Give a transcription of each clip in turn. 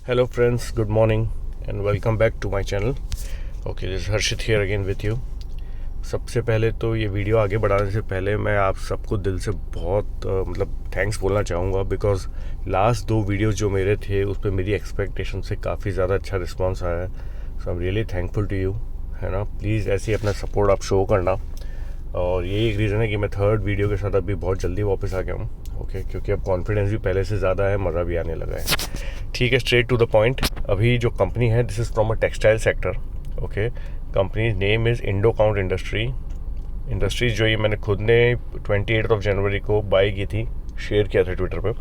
Hello friends, good morning and welcome back to my channel. Okay, this is Harshit here again with you. सबसे पहले तो ये video आगे बढ़ाने से पहले मैं आप सबको दिल से बहुत थैंक्स बोलना चाहूँगा बिकॉज़ लास्ट 2 वीडियोस जो मेरे थे उस पर मेरी एक्सपेक्टेशन से काफ़ी ज़्यादा अच्छा रिस्पांस आया है. So I am really thankful to you, है ना. प्लीज़ ऐसे ही अपना सपोर्ट आप शो करना. और यही एक रीज़न है कि मैं थर्ड वीडियो के साथ अभी बहुत जल्दी वापस आ गया हूँ. ओके, क्योंकि अब कॉन्फिडेंस भी पहले से ज़्यादा है, मज़ा भी आने लगा है. ठीक है, स्ट्रेट टू द पॉइंट. अभी जो कंपनी है this is from a textile sector. Okay, company name is Indo Count industries. जो ये मैंने खुद ने 28 जनवरी को बाई की थी, शेयर किया था ट्विटर पे.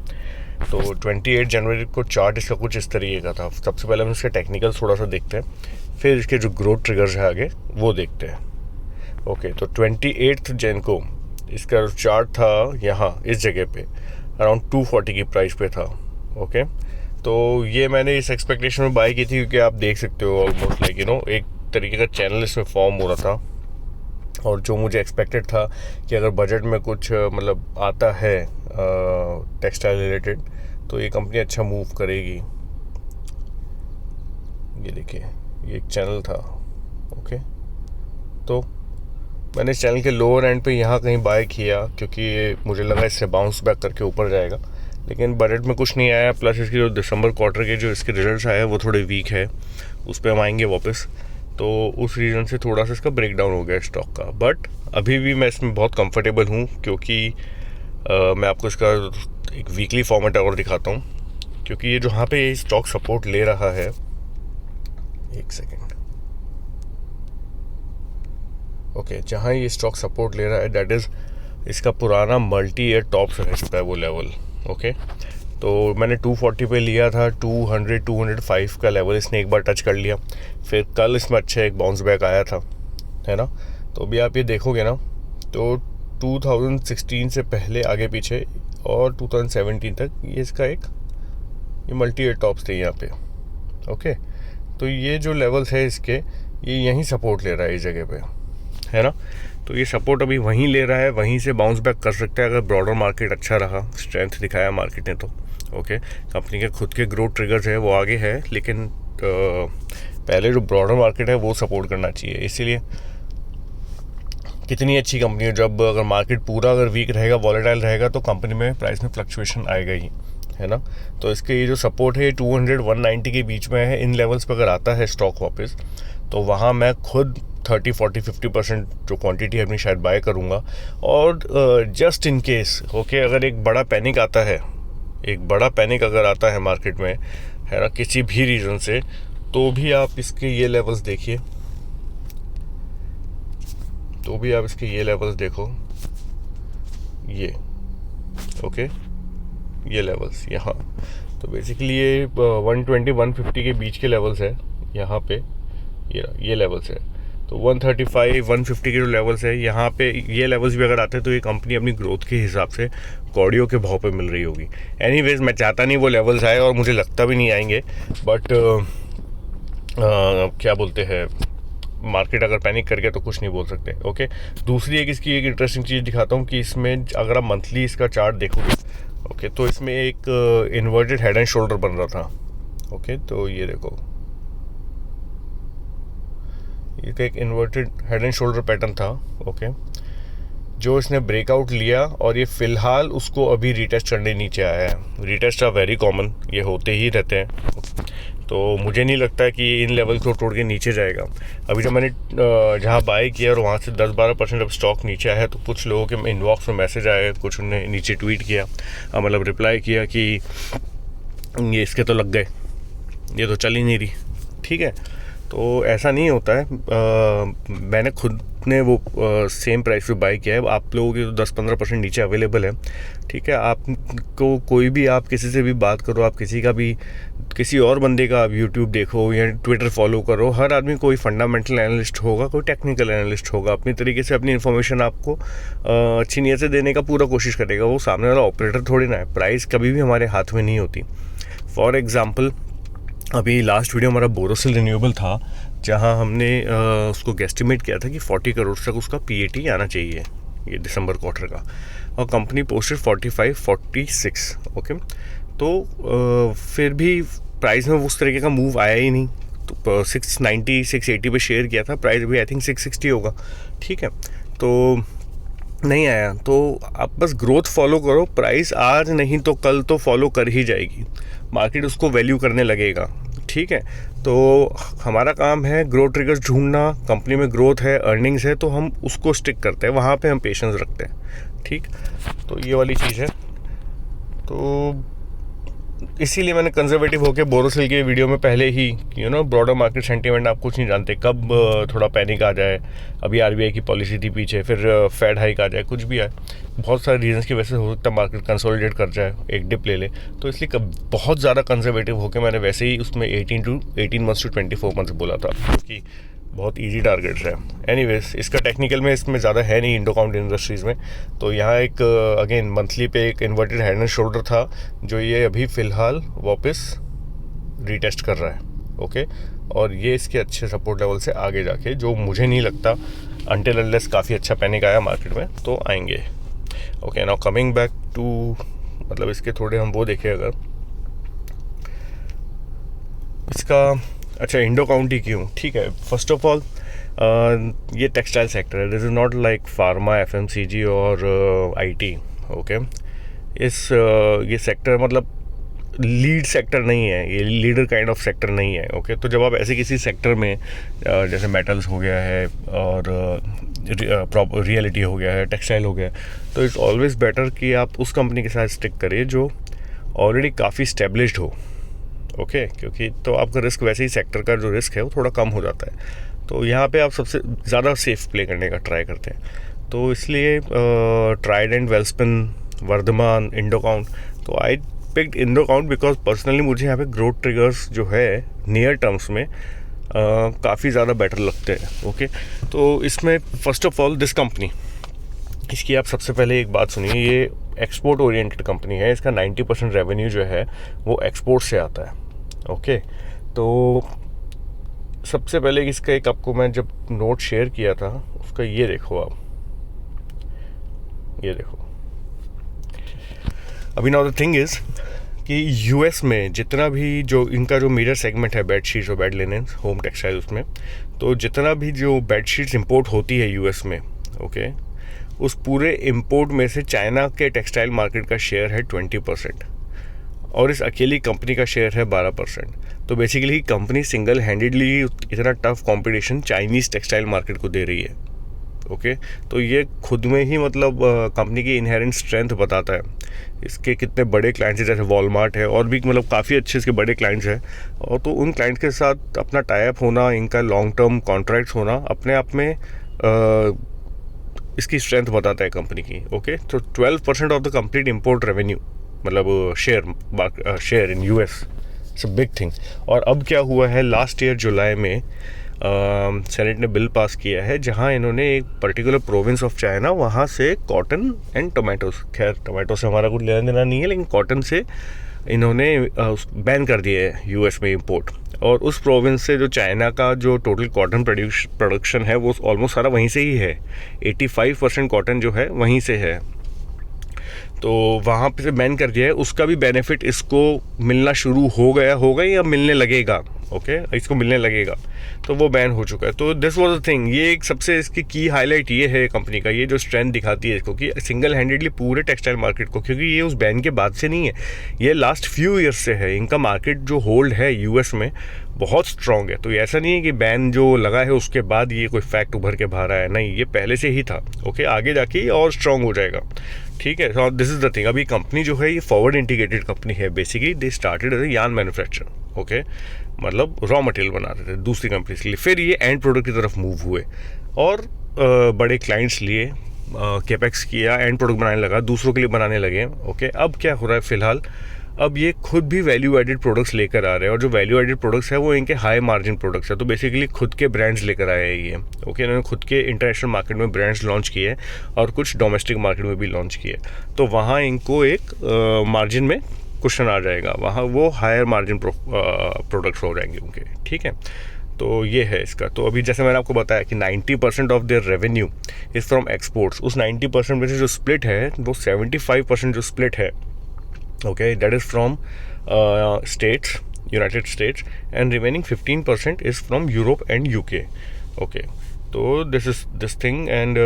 तो 28 जनवरी को चार्ट इसका कुछ इस तरीके का था. सबसे पहले हम इसके टेक्निकल्स थोड़ा सा देखते हैं, फिर इसके जो ग्रोथ ट्रिगर्स है आगे वो देखते हैं. ओके, तो 28 जन को इसका चार्ट था यहाँ इस जगह पे अराउंड 240 की प्राइस पे था. ओके, तो ये मैंने इस एक्सपेक्टेशन में बाई की थी क्योंकि आप देख सकते हो ऑलमोस्ट लाइक एक तरीके का चैनल इसमें फॉर्म हो रहा था. और जो मुझे एक्सपेक्टेड था कि अगर बजट में कुछ आता है टेक्सटाइल रिलेटेड तो ये कंपनी अच्छा मूव करेगी. ये देखिए, ये एक चैनल था. ओके, तो मैंने इस चैनल के लोअर एंड पे यहाँ कहीं बाय किया क्योंकि मुझे लगा इससे बाउंस बैक करके ऊपर जाएगा, लेकिन बजट में कुछ नहीं आया. प्लस इसके जो दिसंबर क्वार्टर के जो इसके रिजल्ट्स आए वो थोड़े वीक है, उस पर हम आएंगे वापस. तो उस रीज़न से थोड़ा सा इसका ब्रेक डाउन हो गया स्टॉक का. बट अभी भी मैं इसमें बहुत कंफर्टेबल हूँ क्योंकि मैं आपको इसका एक वीकली फॉर्मेट और दिखाता हूँ. क्योंकि ये जो यहाँ पे ये स्टॉक सपोर्ट ले रहा है, एक सेकेंड. ओके, जहाँ ये स्टॉक सपोर्ट ले रहा है दैट इज़ इसका पुराना मल्टी ईयर टॉप्स रह चुका है वो लेवल. ओके, तो मैंने 240 पे लिया था. 205 का लेवल इसने एक बार टच कर लिया. फिर कल इसमें अच्छा एक बाउंस बैक आया था, है ना. तो अभी आप ये देखोगे ना तो 2016 से पहले आगे पीछे और 2017 तक ये इसका ये मल्टी ईयर टॉप्स थे यहाँ पे. ओके, तो ये जो लेवल्स है इसके ये यहीं सपोर्ट ले रहा है इस जगह पे, है ना. तो ये सपोर्ट अभी वहीं ले रहा है, वहीं से बाउंस बैक कर सकता है अगर ब्रॉडर मार्केट अच्छा रहा, स्ट्रेंथ दिखाया मार्केट ने तो. ओके, कंपनी के खुद के ग्रोथ ट्रिगर्स है वो आगे है, लेकिन पहले जो ब्रॉडर मार्केट है वो सपोर्ट करना चाहिए. इसीलिए कितनी अच्छी कंपनी है, जब अगर मार्केट पूरा अगर वीक रहेगा, वॉलेटाइल रहेगा तो कंपनी में प्राइस में फ्लक्चुएशन आएगा ही, है ना. तो इसके ये जो सपोर्ट है 200-190 के बीच में है. इन लेवल्स पर अगर आता है स्टॉक वापस तो वहाँ मैं खुद 30-40-50% जो क्वांटिटी है अपनी शायद बाय करूँगा. और जस्ट इन केस अगर एक बड़ा पैनिक अगर आता है मार्केट में, है ना, किसी भी रीज़न से, तो भी आप इसके ये लेवल्स देखिए, देखो ये. ओके, ये लेवल्स यहाँ तो बेसिकली ये 120-150 के बीच के लेवल्स है यहाँ पे. ये लेवल्स है तो 135-150 के जो लेवल्स है यहाँ पे, ये लेवल्स भी अगर आते हैं तो ये कंपनी अपनी ग्रोथ के हिसाब से कौड़ियों के भाव पे मिल रही होगी. एनीवेज, मैं चाहता नहीं वो लेवल्स आए और मुझे लगता भी नहीं आएंगे. बट क्या बोलते हैं, मार्केट अगर पैनिक कर गया तो कुछ नहीं बोल सकते. ओके, दूसरी इसकी एक इंटरेस्टिंग चीज़ दिखाता हूँ कि इसमें अगर आप मंथली इसका चार्ट देखोगे, ओके, तो इसमें एक इन्वर्टेड हेड एंड शोल्डर बन रहा था. ओके, तो ये देखो, ये एक inverted head and shoulder pattern था. ओके, जो इसने ब्रेकआउट लिया और ये फ़िलहाल उसको अभी रीटेस्ट करने नीचे आया है. रीटेस्ट आर वेरी कॉमन, ये होते ही रहते हैं. तो मुझे नहीं लगता कि इन लेवल को तोड़ के नीचे जाएगा. अभी जब मैंने जहाँ बाय किया और वहाँ से 10-12% अब स्टॉक नीचे आया है तो कुछ लोगों के इनबॉक्स में मैसेज आए, कुछ उन्होंने नीचे ट्वीट किया, रिप्लाई किया कि ये इसके तो लग गए, ये तो चल ही नहीं रही. ठीक है, तो ऐसा नहीं होता है. मैंने खुद ने वो सेम प्राइस पे बाय किया है. आप लोगों की तो 10-15% नीचे अवेलेबल है. ठीक है, आपको कोई भी, आप किसी से भी बात करो, आप किसी और बंदे का आप यूट्यूब देखो या ट्विटर फॉलो करो, हर आदमी कोई फंडामेंटल एनालिस्ट होगा, कोई टेक्निकल एनालिस्ट होगा, अपनी तरीके से अपनी इन्फॉर्मेशन आपको अच्छी नीयत से देने का पूरा कोशिश करेगा. वो सामने वाला ऑपरेटर थोड़ी ना है. प्राइस कभी भी हमारे हाथ में नहीं होती. फॉर एग्जाम्पल, अभी लास्ट वीडियो हमारा बोरोसिल रिन्यूएबल था जहां हमने उसको गेस्टिमेट किया था कि 40 करोड़ तक उसका PAT आना चाहिए ये दिसंबर क्वार्टर का, और कंपनी पोस्टेड 45-46. ओके, तो फिर भी प्राइस में उस तरीके का मूव आया ही नहीं। तो 690 680 पे शेयर किया था, प्राइस भी आई थिंक 660 होगा, ठीक है, तो नहीं आया। तो आप बस ग्रोथ फॉलो करो, प्राइस आज नहीं तो कल तो फॉलो कर ही जाएगी, मार्केट उसको वैल्यू करने लगेगा, ठीक है। तो हमारा काम है ग्रोथ ट्रिगर्स ढूंढना, कंपनी में ग्रोथ है, अर्निंग्स है, तो हम उसको स्टिक करते हैं, वहाँ पे हम पेशेंस रखते हैं, ठीक। तो ये वाली चीज़ है। तो इसीलिए मैंने कंजर्वेटिव होकर बोरोसिल के वीडियो में पहले ही ब्रॉडर मार्केट सेंटीमेंट आप कुछ नहीं जानते कब थोड़ा पैनिक आ जाए। अभी आरबीआई की पॉलिसी थी पीछे, फिर फेड हाइक आ जाए, कुछ भी आए, बहुत सारे रीजंस की वजह से हो सकता है मार्केट कंसोलिडेट कर जाए, एक डिप ले ले। तो इसलिए बहुत ज़्यादा कंजर्वेटिव होकर मैंने वैसे ही उसमें 18 मंथ्स टू 24 मंथ्स बोला था, क्योंकि बहुत इजी टारगेट्स है। एनीवेज, इसका टेक्निकल में इसमें ज़्यादा है नहीं इंडो काउंट इंडस्ट्रीज़ में। तो यहाँ एक अगेन मंथली पे एक इन्वर्टेड हेड एंड शोल्डर था, जो ये अभी फ़िलहाल वापस रीटेस्ट कर रहा है, ओके। और ये इसके अच्छे सपोर्ट लेवल से आगे जाके, जो मुझे नहीं लगता अनटिल अनलेस काफ़ी अच्छा पैनिक आया मार्केट में, तो आएंगे। Okay, now coming back to, मतलब इसके थोड़े हम वो देखें अगर इसका, अच्छा इंडो काउंट ही क्यों, ठीक है। फर्स्ट ऑफ ऑल ये टेक्सटाइल सेक्टर है, this is not like pharma, FMCG और आईटी, ओके। ये सेक्टर मतलब लीड सेक्टर नहीं है, ये लीडर काइंड ऑफ सेक्टर नहीं है, ओके। तो जब आप ऐसे किसी सेक्टर में जैसे मेटल्स हो गया है और रियलिटी हो गया है, टेक्सटाइल हो गया है, तो इट्स ऑलवेज बेटर कि आप उस कंपनी के साथ स्टिक करिए जो ऑलरेडी काफ़ी स्टेब्लिश्ड हो, ओके। क्योंकि तो आपका रिस्क, वैसे ही सेक्टर का जो रिस्क है वो थोड़ा कम हो जाता है। तो यहाँ पे आप सबसे ज़्यादा सेफ प्ले करने का ट्राई करते हैं। तो इसलिए ट्राइडेंट, वेलस्पिन, वर्धमान, इंडो काउंट, तो I picked Indo count because personally मुझे यहाँ पे ग्रोथ ट्रिगर्स जो है नियर टर्म्स में काफ़ी ज़्यादा बेटर लगते हैं, ओके। तो इसमें first of all this company, इसकी आप सबसे पहले एक बात सुनिए, ये एक्सपोर्ट ओरिएंटेड कंपनी है, इसका 90% रेवेन्यू जो है वो एक्सपोर्ट से आता है, ओके। तो सबसे पहले इसका एक आपको मैं जब नोट शेयर किया था उसका ये देखो आप, ये देखो। अभी नाउ द थिंग इज़ कि यूएस में जितना भी जो इनका जो मेजर सेगमेंट है बेडशीट्स और बेड लिनेंस, होम टेक्सटाइल, उसमें तो जितना भी जो बेडशीट्स इंपोर्ट होती है यूएस में, ओके, उस पूरे इंपोर्ट में से चाइना के टेक्सटाइल मार्केट का शेयर है 20% और इस अकेली कंपनी का शेयर है 12%। तो बेसिकली कंपनी सिंगल हैंडेडली इतना tough competition Chinese textile market को दे रही है, ओके। तो ये खुद में ही मतलब कंपनी की इनहेरेंट स्ट्रेंथ बताता है। इसके कितने बड़े क्लाइंट्स हैं, जैसे वॉलमार्ट है और भी मतलब काफ़ी अच्छे इसके बड़े क्लाइंट्स हैं, और तो उन क्लाइंट्स के साथ अपना टाई अप होना, इनका लॉन्ग टर्म कॉन्ट्रैक्ट्स होना अपने आप में इसकी स्ट्रेंथ बताता है कंपनी की, ओके। तो 12% of the complete import revenue, मतलब share in US, it's a big thing. और अब क्या हुआ है, लास्ट ईयर जुलाई में सेनेट ने बिल पास किया है जहां इन्होंने एक पर्टिकुलर प्रोविंस ऑफ चाइना, वहां से कॉटन एंड टोमेटोज, खैर टोमेटो से हमारा कुछ लेना देना नहीं है, लेकिन कॉटन से इन्होंने बैन कर दिया है यूएस में इंपोर्ट। और उस प्रोविंस से जो चाइना का जो टोटल कॉटन प्रोडक्शन है वो ऑलमोस्ट सारा वहीं से ही है, 85% कॉटन जो है वहीं से है। तो वहाँ पे से बैन कर दिया है, उसका भी बेनिफिट इसको मिलना शुरू हो गया होगा या मिलने लगेगा, ओके, इसको मिलने लगेगा। तो वो बैन हो चुका है। तो दिस वाज द थिंग, ये एक सबसे इसकी की हाईलाइट ये है कंपनी का, ये जो स्ट्रेंथ दिखाती है इसको कि सिंगल हैंडेडली पूरे टेक्सटाइल मार्केट को, क्योंकि ये उस बैन के बाद से नहीं है, ये लास्ट फ्यू ईयर्स से है। इनका मार्केट जो होल्ड है यूएस में बहुत स्ट्रॉन्ग है। तो ऐसा नहीं है कि बैन जो लगा है उसके बाद ये कोई फैक्ट उभर के बाहर आया, नहीं, ये पहले से ही था, ओके। आगे जाके ये और स्ट्रॉन्ग हो जाएगा, ठीक है। So this is the thing. अभी कंपनी जो है ये फॉरवर्ड इंटीग्रेटेड कंपनी है, basically they started as a yarn manufacture, okay, मतलब रॉ मटेरियल बना रहे थे दूसरी कंपनीज के लिए, फिर ये एंड प्रोडक्ट की तरफ मूव हुए और बड़े क्लाइंट्स लिए, कैपेक्स किया, एंड प्रोडक्ट बनाने लगा, दूसरों के लिए बनाने लगे, ओके। अब क्या हो रहा है फिलहाल, अब ये खुद भी वैल्यू एडेड प्रोडक्ट्स लेकर आ रहे हैं, और जो वैल्यू एडेड प्रोडक्ट्स है वो इनके हाई मार्जिन प्रोडक्ट्स है। तो बेसिकली खुद के ब्रांड्स लेकर आए हैं ये, ओके। इन्होंने खुद के इंटरनेशनल मार्केट में ब्रांड्स लॉन्च किए और कुछ डोमेस्टिक मार्केट में भी लॉन्च किए। तो वहाँ इनको एक मार्जिन में क्वेश्चन आ जाएगा, वहाँ वो हायर मार्जिन प्रोडक्ट्स हो जाएंगे उनके, ठीक है। तो ये है इसका। तो अभी जैसे मैंने आपको बताया कि 90% of their revenue is from exports. उस 90% में से जो स्प्लिट है वो 75% जो स्प्लिट है, okay, that is from states, united states, and remaining 15% is from Europe and UK. Okay, तो this is this thing, and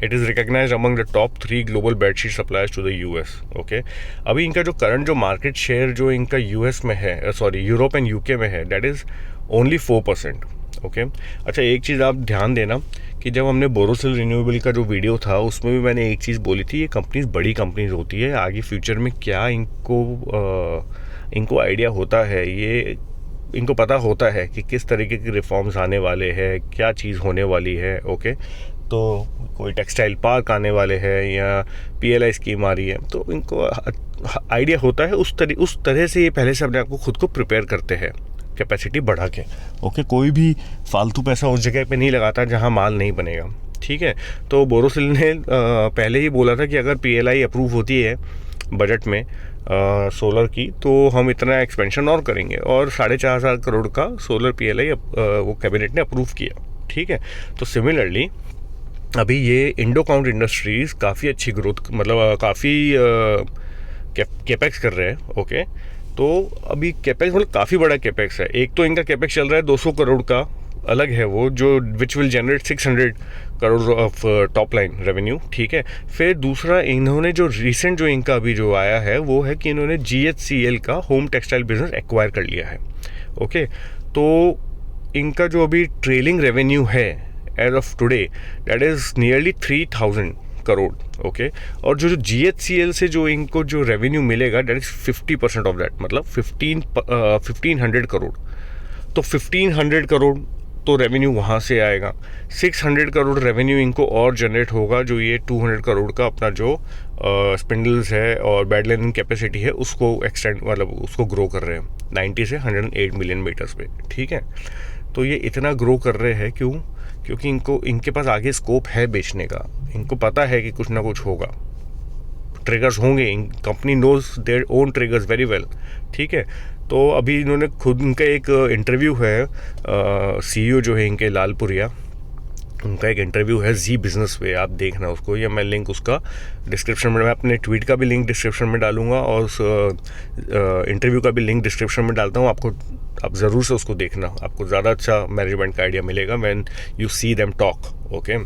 it is recognise among the top 3 global bedsheet suppliers to the US. Okay, अभी इनका जो current जो market share जो इनका US में है, sorry Europe and UK में है, दैट इज़ ओनली 4%. ओके, अच्छा एक चीज़ आप ध्यान देना कि जब हमने बोरोसिल रिन्यूएबल का जो वीडियो था उसमें भी मैंने एक चीज़ बोली थी, ये कंपनीज बड़ी कंपनीज होती है, आगे फ्यूचर में क्या इनको आइडिया होता है, ये इनको पता होता है कि किस तरीके के रिफॉर्म्स आने वाले हैं, क्या चीज़ होने वाली है. ओके, तो कोई टेक्सटाइल पार्क आने वाले हैं या PLI स्कीम आ रही है, तो इनको आइडिया होता है. उस तरह से ये पहले से अपने आप को खुद को प्रिपेयर करते हैं कैपेसिटी बढ़ा के. ओके, कोई भी फालतू पैसा उस जगह पे नहीं लगाता जहां माल नहीं बनेगा. ठीक है, तो बोरोसिल ने पहले ही बोला था कि अगर PLI अप्रूव होती है बजट में सोलर की, तो हम इतना एक्सपेंशन और करेंगे, और 4,500 करोड़ का सोलर PLI वो कैबिनेट ने अप्रूव किया. ठीक है, तो सिमिलरली अभी ये इंडोकाउंट इंडस्ट्रीज़ काफ़ी अच्छी ग्रोथ, मतलब काफ़ी कैपेक्स कर रहे हैं. ओके, तो अभी कैपेक्स मतलब काफ़ी बड़ा कैपेक्स है. एक तो इनका कैपेक्स चल रहा है 200 करोड़ का, अलग है वो, जो which will generate 600 crore of top line revenue. ठीक है, फिर दूसरा इन्होंने जो रिसेंट जो इनका अभी जो आया है वो है कि इन्होंने GHCL का होम टेक्सटाइल बिजनेस एक्वायर कर लिया है. ओके, तो इनका जो अभी ट्रेलिंग रेवेन्यू है as of today, that is nearly 3,000 crore. Okay, और जो GHCL से जो इनको जो रेवेन्यू मिलेगा, दैट इज़ 50% ऑफ दैट, मतलब 1,500 करोड़. तो 1,500 करोड़ तो रेवेन्यू वहाँ से आएगा. 600 करोड़ रेवेन्यू इनको और जनरेट होगा, जो ये 200 करोड़ का अपना जो स्पिंडल्स है और बेड लाइनिंग कैपेसिटी है उसको एक्सटेंड, मतलब उसको ग्रो कर रहे हैं 90 से 108 मिलियन मीटर्स पे. ठीक है, तो ये इतना ग्रो कर रहे हैं क्यों? क्योंकि इनके पास आगे स्कोप है बेचने का. इनको पता है कि कुछ ना कुछ होगा, ट्रिगर्स होंगे. Company knows their own triggers very well. ठीक है, तो अभी इन्होंने खुद, इनका एक इंटरव्यू है, CEO जो है इनके लालपुरिया, उनका एक इंटरव्यू है जी बिजनेस पे, आप देखना उसको, या मैं लिंक उसका डिस्क्रिप्शन में, मैं अपने ट्वीट का भी लिंक डिस्क्रिप्शन में डालूंगा और उस इंटरव्यू का भी लिंक डिस्क्रिप्शन में डालता हूँ. आप ज़रूर से उसको देखना, आपको ज़्यादा अच्छा मैनेजमेंट का आइडिया मिलेगा when you see them talk. Okay,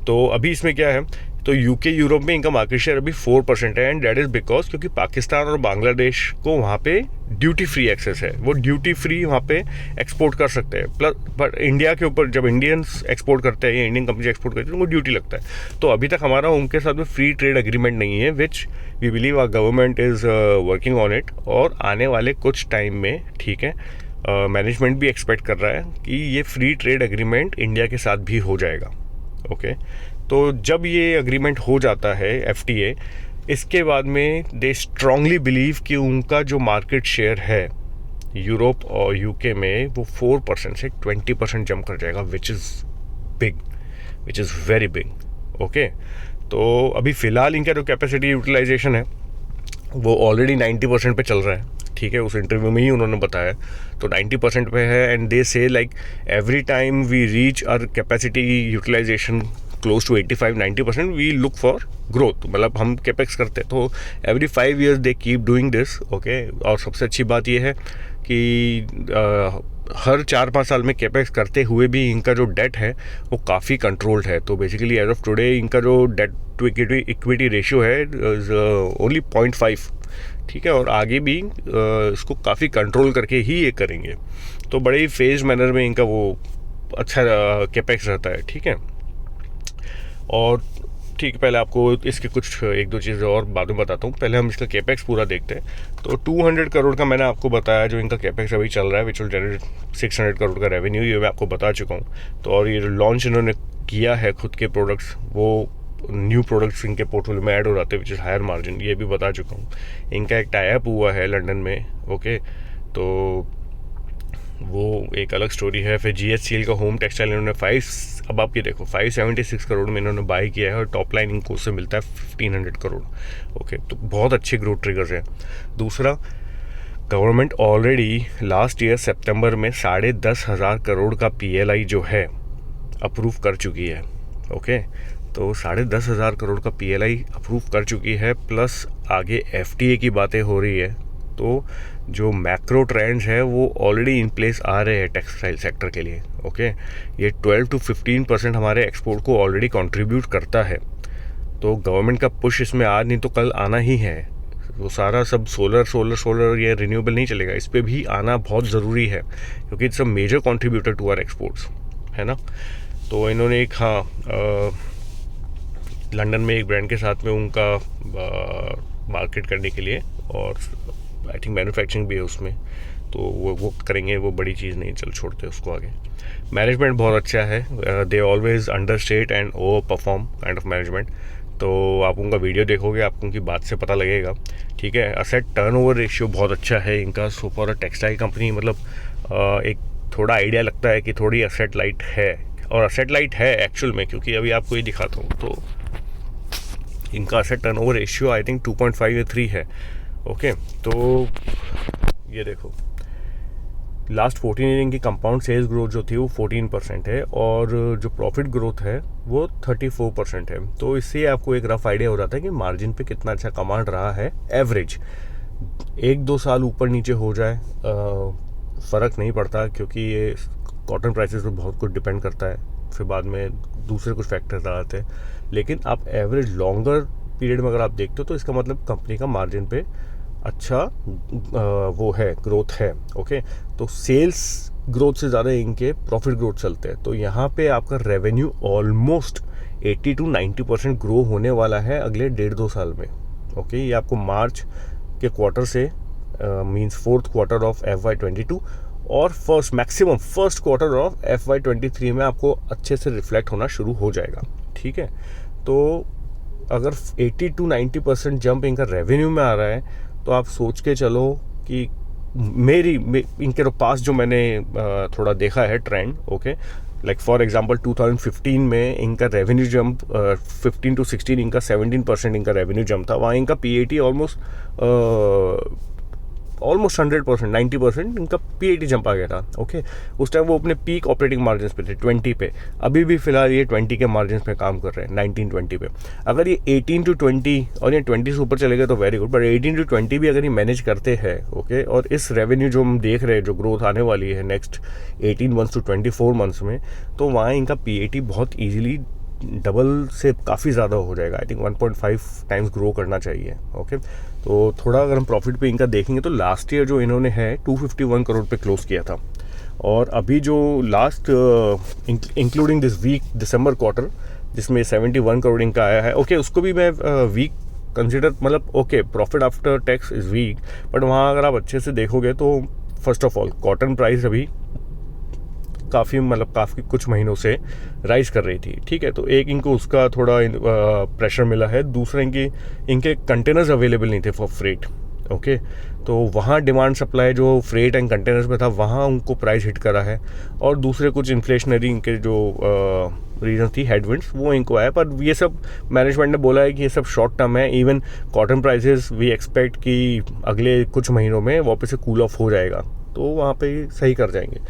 तो अभी इसमें क्या है, तो यूके यूरोप में इनका मार्केट शेयर अभी 4% है, एंड दैट इज़ बिकॉज क्योंकि पाकिस्तान और बांग्लादेश को वहाँ पे ड्यूटी फ्री एक्सेस है, वो ड्यूटी फ्री वहाँ पे एक्सपोर्ट कर सकते हैं. प्लस बट इंडिया के ऊपर जब इंडियंस एक्सपोर्ट करते हैं या इंडियन कंपनी एक्सपोर्ट करती है तो उनको ड्यूटी लगता है. तो अभी तक हमारा उनके साथ में फ्री ट्रेड एग्रीमेंट नहीं है, which we believe our government is working on it, और आने वाले कुछ टाइम में, ठीक है, मैनेजमेंट भी एक्सपेक्ट कर रहा है कि ये फ्री ट्रेड एग्रीमेंट इंडिया के साथ भी हो जाएगा. ओके, तो जब ये एग्रीमेंट हो जाता है FTA, इसके बाद में दे स्ट्रांगली बिलीव कि उनका जो मार्केट शेयर है यूरोप और यूके में वो 4% से 20% जंप कर जाएगा, which is big, which is very big. Okay, तो अभी फ़िलहाल इनका जो कैपेसिटी यूटिलाइजेशन है वो ऑलरेडी 90% पे चल रहा है. ठीक है, उस इंटरव्यू में ही उन्होंने बताया, तो 90% पे है. And they say like every time we reach our capacity utilisation close to 85-90%, we look for growth. मतलब हम कैपेक्स करते हैं तो every 5 years they keep doing this. Okay, और सबसे अच्छी बात यह है कि हर 4-5 साल में कैपेक्स करते हुए भी इनका जो डेट है वो काफ़ी कंट्रोल्ड है. तो बेसिकली एज ऑफ टुडे इनका जो डेट टू इक्विटी रेशियो है इज़ ओनली 0.5. ठीक है, और आगे भी इसको काफ़ी कंट्रोल करके ही ये करेंगे. तो बड़े ही फेज मैनर में इनका वो अच्छा कैपेक्स रहता है. ठीक है, और ठीक, पहले आपको इसके कुछ 1-2 चीज़ें और बाद में बताता हूँ. पहले हम इसका कैपेक्स पूरा देखते हैं. तो 200 करोड़ का मैंने आपको बताया जो इनका कैपेक्स अभी चल रहा है, विच विल जनरेट 600 करोड़ का रेवेन्यू, ये मैं आपको बता चुका हूँ. तो और ये लॉन्च इन्होंने किया है खुद के प्रोडक्ट्स, वो न्यू प्रोडक्ट्स इनके पोर्टफोलियो में ऐड हो जाते हैं, विच इज़ हायर मार्जिन, ये भी बता चुका हूँ. इनका एक टाई अप हुआ है लंदन में. ओके, तो वो एक अलग स्टोरी है. फिर GHCL का होम टेक्सटाइल इन्होंने अब आप ये देखो 576 करोड़ में इन्होंने बाय किया है, और टॉप लाइन इनको उससे मिलता है 1,500 करोड़. ओके, तो बहुत अच्छे ग्रोथ ट्रिगर्स हैं. दूसरा, गवर्नमेंट ऑलरेडी लास्ट ईयर सितंबर में 10,500 करोड़ का PLI जो है अप्रूव कर चुकी है. ओके, तो 10,500 करोड़ का PLI अप्रूव कर चुकी है, प्लस आगे FTA की बातें हो रही है. तो जो मैक्रो ट्रेंड्स है वो ऑलरेडी इन प्लेस आ रहे हैं टेक्सटाइल सेक्टर के लिए। ओके, ये 12 to 15% हमारे एक्सपोर्ट को ऑलरेडी कंट्रीब्यूट करता है। तो गवर्नमेंट का पुश इसमें आज नहीं तो कल आना ही है। वो सारा सब सोलर ये रिन्यूएबल नहीं चलेगा, इस पर भी आना बहुत ज़रूरी है क्योंकि it's a major contributor to our exports, है ना। तो इन्होंने एक लंदन में एक ब्रांड के साथ में उनका मार्केट करने के लिए, और आई थिंक मैन्युफैक्चरिंग भी है उसमें, तो वो करेंगे, वो बड़ी चीज़ नहीं, चल छोड़ते उसको आगे। मैनेजमेंट बहुत अच्छा है, they always understate and over perform kind of management. तो आप उनका वीडियो देखोगे, आपको उनकी बात से पता लगेगा, ठीक है। असेट टर्नओवर रेशियो बहुत अच्छा है इनका। So for a textile company मतलब एक थोड़ा आइडिया लगता है कि थोड़ी असेट लाइट है, और असेट लाइट है एक्चुअल में, क्योंकि अभी आपको ये दिखाता हूँ तो इनका asset turnover ratio I think 2.5 या 3 है। ओके, तो ये देखो लास्ट 14 ईयर इनकी कंपाउंड सेल्स ग्रोथ जो थी वो 14% है, और जो प्रॉफिट ग्रोथ है वो 34% है। तो इससे आपको एक रफ आइडिया हो जाता है कि मार्जिन पे कितना अच्छा कमांड रहा है। एवरेज 1-2 साल ऊपर नीचे हो जाए फ़र्क नहीं पड़ता, क्योंकि ये कॉटन प्राइसेस पे बहुत कुछ डिपेंड करता है, फिर बाद में दूसरे कुछ फैक्टर्स आ जाते हैं। लेकिन आप एवरेज लॉन्गर पीरियड में अगर आप देखते हो तो इसका मतलब कंपनी का मार्जिन पे अच्छा वो है, ग्रोथ है। ओके, तो सेल्स ग्रोथ से ज़्यादा इनके प्रॉफिट ग्रोथ चलते हैं। तो यहाँ पे आपका रेवेन्यू ऑलमोस्ट 80 to 90% ग्रो होने वाला है अगले 1.5-2 साल में। ओके, ये आपको मार्च के क्वार्टर से means 4th quarter of FY22 और फर्स्ट क्वार्टर ऑफ FY23 में आपको अच्छे से रिफ्लेक्ट होना शुरू हो जाएगा, ठीक है। तो अगर 80 to 90% जंप इनका रेवेन्यू में आ रहा है तो आप सोच के चलो कि इनके तो पास जो मैंने थोड़ा देखा है trend, okay, like for example 2015 में इनका रेवेन्यू जंप 15 to 16 इनका 17% इनका रेवेन्यू जंप था। वहाँ इनका PAT ऑलमोस्ट 100%, 90% इनका PAT जंप आ गया था। ओके, उस टाइम वो अपने पीक ऑपरेटिंग मार्जिन पे थे 20 पे। अभी भी फिलहाल ये 20 के मार्जिन पे काम कर रहे हैं, 19-20 पे। अगर ये 18 to 20 और ये 20 से ऊपर चलेगा तो वेरी गुड, बट 18 to 20 भी अगर ये मैनेज करते हैं, ओके, और इस रेवेन्यू जो हम देख रहे हैं जो ग्रोथ आने वाली है नेक्स्ट 18 months to 24 months में, तो वहाँ इनका PAT बहुत ईजिली डबल से काफ़ी ज़्यादा हो जाएगा। आई थिंक 1.5 टाइम्स ग्रो करना चाहिए। ओके, तो थोड़ा अगर हम प्रॉफिट पे इनका देखेंगे तो लास्ट ईयर जो इन्होंने है 251 करोड़ पे क्लोज किया था, और अभी जो last including this week December quarter जिसमें 71 करोड़ इनका आया है, ओके, उसको भी मैं वीक कंसिडर, मतलब okay, profit after tax is week, but वहाँ अगर आप अच्छे से देखोगे तो first of all cotton price अभी काफ़ी कुछ महीनों से राइज कर रही थी, ठीक है। तो एक इनको उसका थोड़ा प्रेशर मिला है, दूसरा इनके कंटेनर्स अवेलेबल नहीं थे फॉर फ्रेट। ओके, तो वहाँ डिमांड सप्लाई जो फ्रेट एंड कंटेनर्स में था वहाँ उनको प्राइस हिट करा है, और दूसरे कुछ इन्फ्लेशनरी इनके जो रीजन थी, हेडविंड्स, वो इनको आया। पर ये सब मैनेजमेंट ने बोला है कि ये सब शॉर्ट टर्म है। Even cotton prices we expect कि अगले कुछ महीनों में वापस से कूल ऑफ हो जाएगा, तो वहाँ पे सही कर जाएंगे।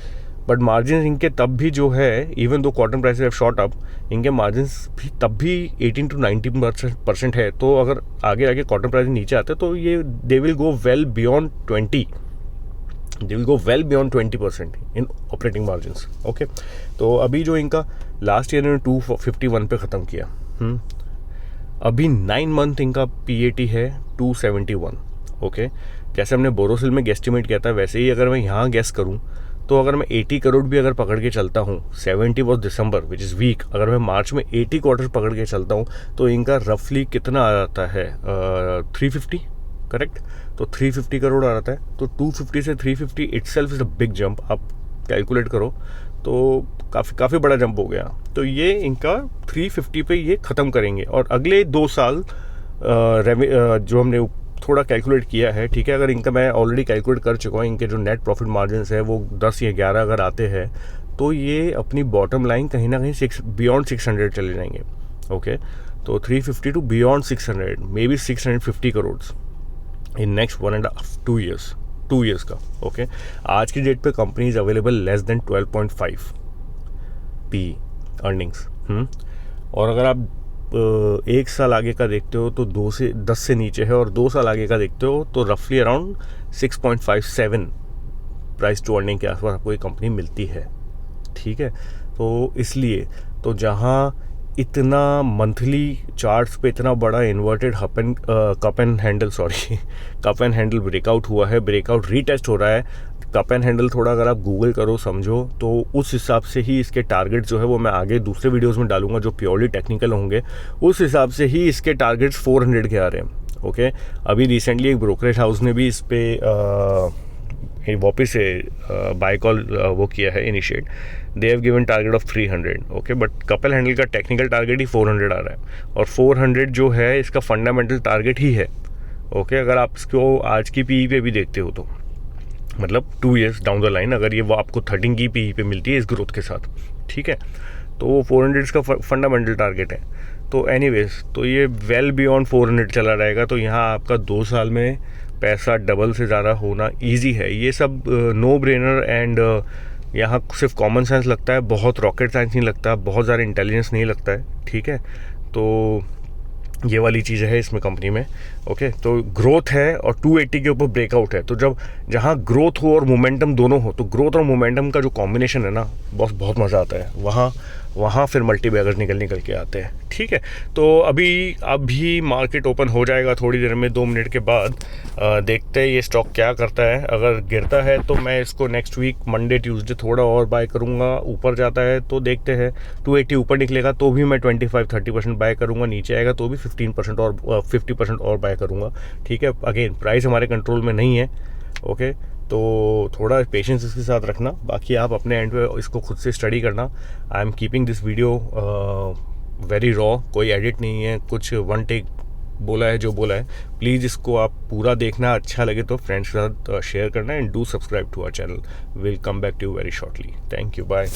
बट मार्जिन इनके तब भी जो है, even though cotton prices have shot up, इनके मार्जिन भी तब भी 18 to 19% है। तो अगर आगे कॉटन प्राइस नीचे आते हैं तो ये they will go well beyond 20% in operating margins. Okay, तो अभी जो इनका लास्ट ईयर इन्होंने 251 पे ख़त्म किया, अभी 9 मंथ इनका PAT है 271। ओके, जैसे हमने बोरोसिल में गेस्टिमेट किया था वैसे ही अगर मैं यहाँ गेस करूँ तो अगर मैं 80 करोड़ भी अगर पकड़ के चलता हूँ, 70 was December which is week, अगर मैं मार्च में 80 क्वार्टर पकड़ के चलता हूँ तो इनका रफली कितना आ जाता है 350, करेक्ट। तो 350 करोड़ आ जाता है। तो 250 से 350 itself is a big jump. आप कैलकुलेट करो तो काफ़ी बड़ा जंप हो गया। तो ये इनका 350 पे ये ख़त्म करेंगे, और अगले 2 साल जो हमने थोड़ा कैलकुलेट किया है, ठीक है, अगर इनका मैं ऑलरेडी कैलकुलेट कर चुका हूँ, इनके जो नेट प्रॉफिट मार्जिन्स है वो 10 या 11 अगर आते हैं तो ये अपनी बॉटम लाइन कहीं ना कहीं बियॉन्ड 600 चले जाएंगे। ओके, तो 350 to beyond 600, maybe 650 crore in next 1.5-2 years का। ओके, आज की डेट पे company is available less than 12.5 P earnings. और अगर आप एक साल आगे का देखते हो तो 10 से नीचे है, और 2 साल आगे का देखते हो तो रफली अराउंड 6.57 प्राइस टू अर्निंग के आसपास आपको ये कंपनी मिलती है। ठीक है, तो इसलिए तो जहाँ इतना मंथली चार्ट्स पे इतना बड़ा inverted cup and handle breakout हुआ है, ब्रेकआउट रीटेस्ट हो रहा है। कप एंड हैंडल थोड़ा अगर आप गूगल करो समझो तो उस हिसाब से ही इसके टारगेट जो है वो मैं आगे दूसरे वीडियोस में डालूंगा जो प्योरली टेक्निकल होंगे, उस हिसाब से ही इसके टारगेट्स 400 के आ रहे हैं। ओके, अभी रिसेंटली एक ब्रोकरेज हाउस ने भी इस पे वापस से बाय कॉल वो किया है, initiate. They have given target of 300। Okay, but couple handle का टेक्निकल टारगेट ही 400 आ रहा है, और 400 जो है इसका फंडामेंटल टारगेट ही है। ओके, अगर आप इसको आज की पीई पे भी देखते हो तो मतलब 2 years डाउन द लाइन अगर ये वो आपको 13 की पीई पे मिलती है इस ग्रोथ के साथ, ठीक है, तो 400 का फंडामेंटल टारगेट है। तो एनीवेज, तो ये वेल बियॉन्ड 400 चला रहेगा, तो यहाँ आपका 2 साल में पैसा डबल से ज़्यादा होना ईजी है। ये सब नो ब्रेनर एंड यहाँ सिर्फ कॉमन सेंस लगता है, बहुत रॉकेट साइंस नहीं लगता, बहुत ज़्यादा इंटेलिजेंस नहीं लगता है। ठीक है, तो ये वाली चीज़ है इसमें कंपनी में। ओके, तो ग्रोथ है और 280 के ऊपर ब्रेकआउट है, तो जब जहाँ ग्रोथ हो और मोमेंटम दोनों हो तो ग्रोथ और मोमेंटम का जो कॉम्बिनेशन है ना बहुत मज़ा आता है। वहाँ फिर मल्टी बैगर्स निकल के आते हैं। ठीक है, तो अभी मार्केट ओपन हो जाएगा थोड़ी देर में, 2 मिनट के बाद। देखते हैं ये स्टॉक क्या करता है। अगर गिरता है तो मैं इसको नेक्स्ट वीक मंडे ट्यूसडे थोड़ा और बाय करूँगा, ऊपर जाता है तो देखते हैं 280 ऊपर निकलेगा तो भी मैं 25-30% बाय करूँगा, नीचे आएगा तो भी 15% और 50% और बाय करूँगा। ठीक है, अगेन प्राइस हमारे कंट्रोल में नहीं है। ओके, तो थोड़ा पेशेंस इसके साथ रखना, बाकी आप अपने एंड पे इसको खुद से स्टडी करना। I am keeping this video very raw, कोई एडिट नहीं है, कुछ वन टेक बोला है जो बोला है। प्लीज़ इसको आप पूरा देखना, अच्छा लगे तो फ्रेंड्स के साथ शेयर करना, and do subscribe to our channel. Will come back to you very shortly. Thank you, bye.